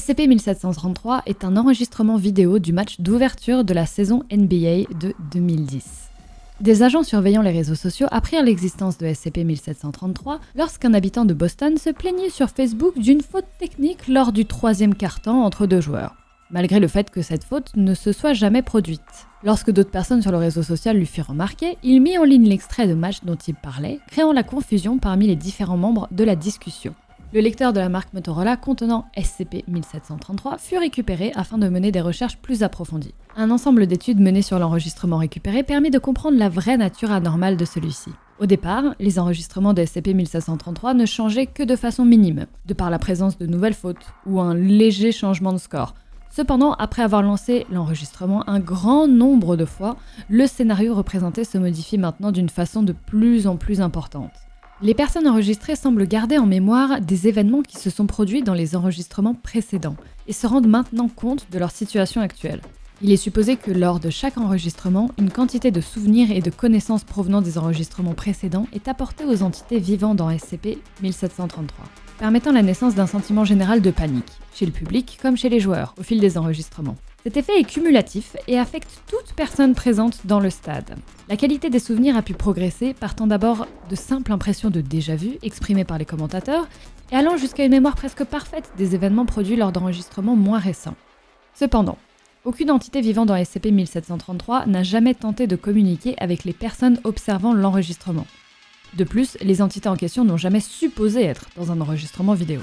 SCP-1733 est un enregistrement vidéo du match d'ouverture de la saison NBA de 2010. Des agents surveillant les réseaux sociaux apprirent l'existence de SCP-1733 lorsqu'un habitant de Boston se plaignait sur Facebook d'une faute technique lors du 3e quart-temps entre deux joueurs, malgré le fait que cette faute ne se soit jamais produite. Lorsque d'autres personnes sur le réseau social lui firent remarquer, il mit en ligne l'extrait de match dont il parlait, créant la confusion parmi les différents membres de la discussion. Le lecteur de la marque Motorola contenant SCP-1733 fut récupéré afin de mener des recherches plus approfondies. Un ensemble d'études menées sur l'enregistrement récupéré permet de comprendre la vraie nature anormale de celui-ci. Au départ, les enregistrements de SCP-1733 ne changeaient que de façon minime, de par la présence de nouvelles fautes ou un léger changement de score. Cependant, après avoir lancé l'enregistrement un grand nombre de fois, le scénario représenté se modifie maintenant d'une façon de plus en plus importante. Les personnes enregistrées semblent garder en mémoire des événements qui se sont produits dans les enregistrements précédents et se rendent maintenant compte de leur situation actuelle. Il est supposé que lors de chaque enregistrement, une quantité de souvenirs et de connaissances provenant des enregistrements précédents est apportée aux entités vivant dans SCP-1733, permettant la naissance d'un sentiment général de panique, chez le public comme chez les joueurs, au fil des enregistrements. Cet effet est cumulatif et affecte toute personne présente dans le stade. La qualité des souvenirs a pu progresser, partant d'abord de simples impressions de déjà-vu exprimées par les commentateurs, et allant jusqu'à une mémoire presque parfaite des événements produits lors d'enregistrements moins récents. Cependant, aucune entité vivant dans SCP-1733 n'a jamais tenté de communiquer avec les personnes observant l'enregistrement. De plus, les entités en question n'ont jamais supposé être dans un enregistrement vidéo.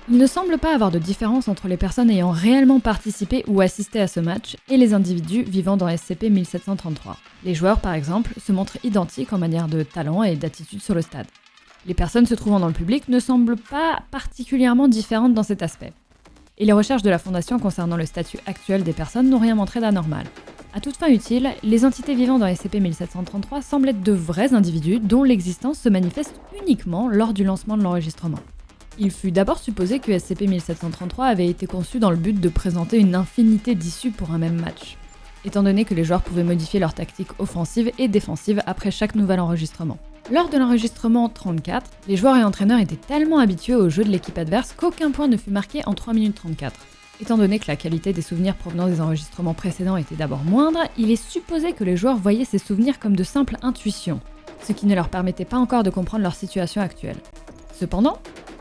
Il ne semble pas avoir de différence entre les personnes ayant réellement participé ou assisté à ce match et les individus vivant dans SCP-1733. Les joueurs, par exemple, se montrent identiques en manière de talent et d'attitude sur le stade. Les personnes se trouvant dans le public ne semblent pas particulièrement différentes dans cet aspect. Et les recherches de la Fondation concernant le statut actuel des personnes n'ont rien montré d'anormal. À toute fin utile, les entités vivant dans SCP-1733 semblent être de vrais individus dont l'existence se manifeste uniquement lors du lancement de l'enregistrement. Il fut d'abord supposé que SCP-1733 avait été conçu dans le but de présenter une infinité d'issues pour un même match, étant donné que les joueurs pouvaient modifier leurs tactiques offensives et défensives après chaque nouvel enregistrement. Lors de l'enregistrement 34, les joueurs et entraîneurs étaient tellement habitués au jeu de l'équipe adverse qu'aucun point ne fut marqué en 3 minutes 34. Étant donné que la qualité des souvenirs provenant des enregistrements précédents était d'abord moindre, il est supposé que les joueurs voyaient ces souvenirs comme de simples intuitions, ce qui ne leur permettait pas encore de comprendre leur situation actuelle. Cependant,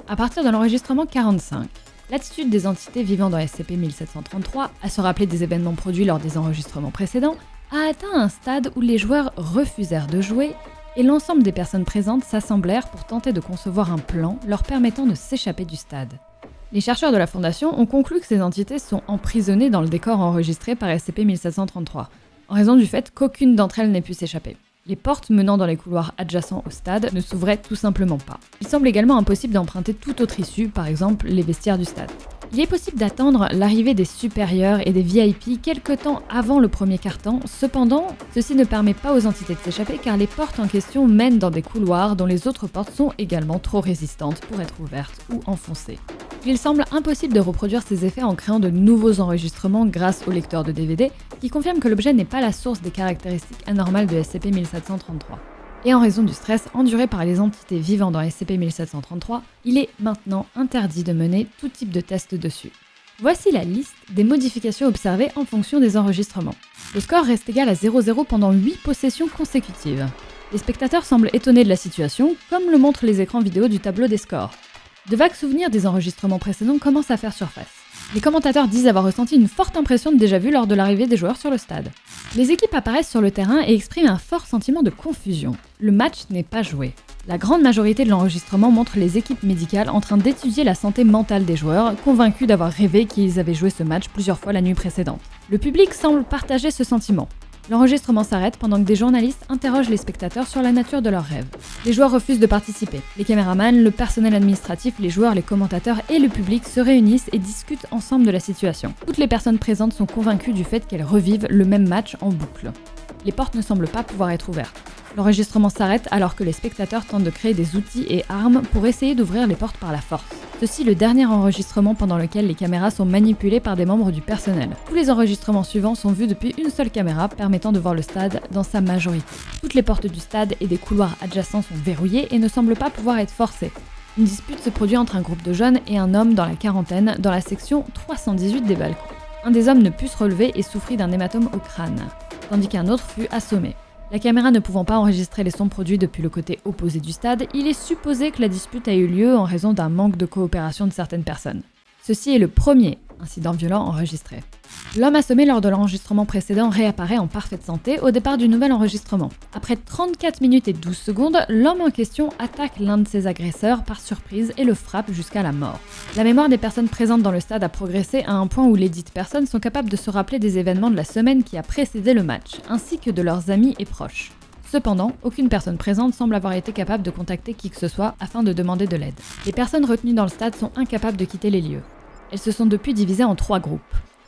à partir de l'enregistrement 45, l'attitude des entités vivant dans SCP-1733 à se rappeler des événements produits lors des enregistrements précédents a atteint un stade où les joueurs refusèrent de jouer et l'ensemble des personnes présentes s'assemblèrent pour tenter de concevoir un plan leur permettant de s'échapper du stade. Les chercheurs de la Fondation ont conclu que ces entités sont emprisonnées dans le décor enregistré par SCP-1733, en raison du fait qu'aucune d'entre elles n'ait pu s'échapper. Les portes menant dans les couloirs adjacents au stade ne s'ouvraient tout simplement pas. Il semble également impossible d'emprunter toute autre issue, par exemple les vestiaires du stade. Il est possible d'attendre l'arrivée des supérieurs et des VIP quelque temps avant le premier quart-temps, cependant, ceci ne permet pas aux entités de s'échapper car les portes en question mènent dans des couloirs dont les autres portes sont également trop résistantes pour être ouvertes ou enfoncées. Il semble impossible de reproduire ces effets en créant de nouveaux enregistrements grâce au lecteur de DVD qui confirme que l'objet n'est pas la source des caractéristiques anormales de SCP-1733. Et en raison du stress enduré par les entités vivant dans SCP-1733, il est maintenant interdit de mener tout type de test dessus. Voici la liste des modifications observées en fonction des enregistrements. Le score reste égal à 0,0 pendant 8 possessions consécutives. Les spectateurs semblent étonnés de la situation, comme le montrent les écrans vidéo du tableau des scores. De vagues souvenirs des enregistrements précédents commencent à faire surface. Les commentateurs disent avoir ressenti une forte impression de déjà-vu lors de l'arrivée des joueurs sur le stade. Les équipes apparaissent sur le terrain et expriment un fort sentiment de confusion. Le match n'est pas joué. La grande majorité de l'enregistrement montre les équipes médicales en train d'étudier la santé mentale des joueurs, convaincus d'avoir rêvé qu'ils avaient joué ce match plusieurs fois la nuit précédente. Le public semble partager ce sentiment. L'enregistrement s'arrête pendant que des journalistes interrogent les spectateurs sur la nature de leurs rêves. Les joueurs refusent de participer. Les caméramans, le personnel administratif, les joueurs, les commentateurs et le public se réunissent et discutent ensemble de la situation. Toutes les personnes présentes sont convaincues du fait qu'elles revivent le même match en boucle. Les portes ne semblent pas pouvoir être ouvertes. L'enregistrement s'arrête alors que les spectateurs tentent de créer des outils et armes pour essayer d'ouvrir les portes par la force. Ceci le dernier enregistrement pendant lequel les caméras sont manipulées par des membres du personnel. Tous les enregistrements suivants sont vus depuis une seule caméra permettant de voir le stade dans sa majorité. Toutes les portes du stade et des couloirs adjacents sont verrouillées et ne semblent pas pouvoir être forcées. Une dispute se produit entre un groupe de jeunes et un homme dans la quarantaine dans la section 318 des balcons. Un des hommes ne put se relever et souffrit d'un hématome au crâne, tandis qu'un autre fut assommé. La caméra ne pouvant pas enregistrer les sons produits depuis le côté opposé du stade, il est supposé que la dispute a eu lieu en raison d'un manque de coopération de certaines personnes. Ceci est le premier incident violent enregistré. L'homme assommé lors de l'enregistrement précédent réapparaît en parfaite santé au départ du nouvel enregistrement. Après 34 minutes et 12 secondes, l'homme en question attaque l'un de ses agresseurs par surprise et le frappe jusqu'à la mort. La mémoire des personnes présentes dans le stade a progressé à un point où les dites personnes sont capables de se rappeler des événements de la semaine qui a précédé le match, ainsi que de leurs amis et proches. Cependant, aucune personne présente semble avoir été capable de contacter qui que ce soit afin de demander de l'aide. Les personnes retenues dans le stade sont incapables de quitter les lieux. Elles se sont depuis divisées en 3 groupes.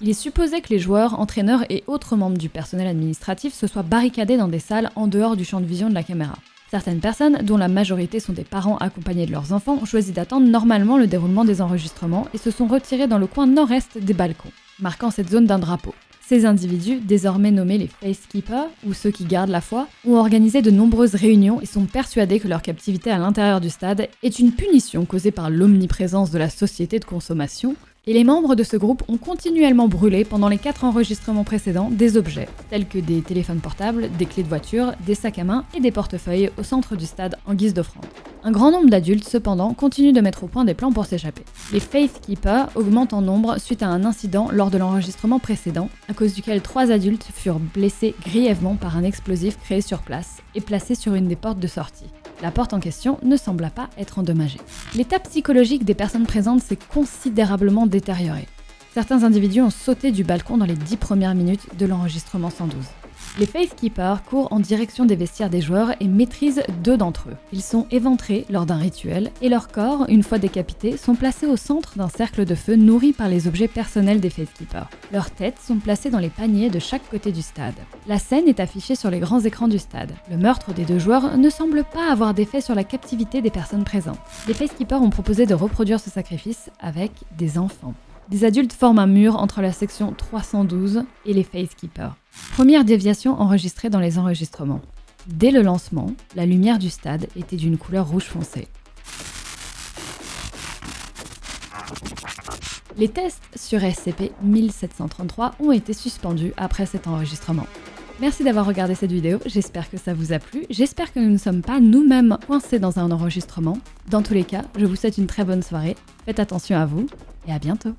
Il est supposé que les joueurs, entraîneurs et autres membres du personnel administratif se soient barricadés dans des salles en dehors du champ de vision de la caméra. Certaines personnes, dont la majorité sont des parents accompagnés de leurs enfants, ont choisi d'attendre normalement le déroulement des enregistrements et se sont retirés dans le coin nord-est des balcons, marquant cette zone d'un drapeau. Ces individus, désormais nommés les Facekeepers, ou ceux qui gardent la foi, ont organisé de nombreuses réunions et sont persuadés que leur captivité à l'intérieur du stade est une punition causée par l'omniprésence de la société de consommation, et les membres de ce groupe ont continuellement brûlé pendant les 4 enregistrements précédents des objets, tels que des téléphones portables, des clés de voiture, des sacs à main et des portefeuilles au centre du stade en guise d'offrande. Un grand nombre d'adultes, cependant, continuent de mettre au point des plans pour s'échapper. Les Facekeepers augmentent en nombre suite à un incident lors de l'enregistrement précédent, à cause duquel 3 adultes furent blessés grièvement par un explosif créé sur place et placé sur une des portes de sortie. La porte en question ne sembla pas être endommagée. L'état psychologique des personnes présentes s'est considérablement détérioré. Certains individus ont sauté du balcon dans les 10 premières minutes de l'enregistrement 112. Les Facekeepers courent en direction des vestiaires des joueurs et maîtrisent 2 d'entre eux. Ils sont éventrés lors d'un rituel et leurs corps, une fois décapités, sont placés au centre d'un cercle de feu nourri par les objets personnels des Facekeepers. Leurs têtes sont placées dans les paniers de chaque côté du stade. La scène est affichée sur les grands écrans du stade. Le meurtre des 2 joueurs ne semble pas avoir d'effet sur la captivité des personnes présentes. Les Facekeepers ont proposé de reproduire ce sacrifice avec des enfants. Des adultes forment un mur entre la section 312 et les Facekeepers. Première déviation enregistrée dans les enregistrements. Dès le lancement, la lumière du stade était d'une couleur rouge foncé. Les tests sur SCP-1733 ont été suspendus après cet enregistrement. Merci d'avoir regardé cette vidéo, j'espère que ça vous a plu, j'espère que nous ne sommes pas nous-mêmes coincés dans un enregistrement. Dans tous les cas, je vous souhaite une très bonne soirée, faites attention à vous et à bientôt.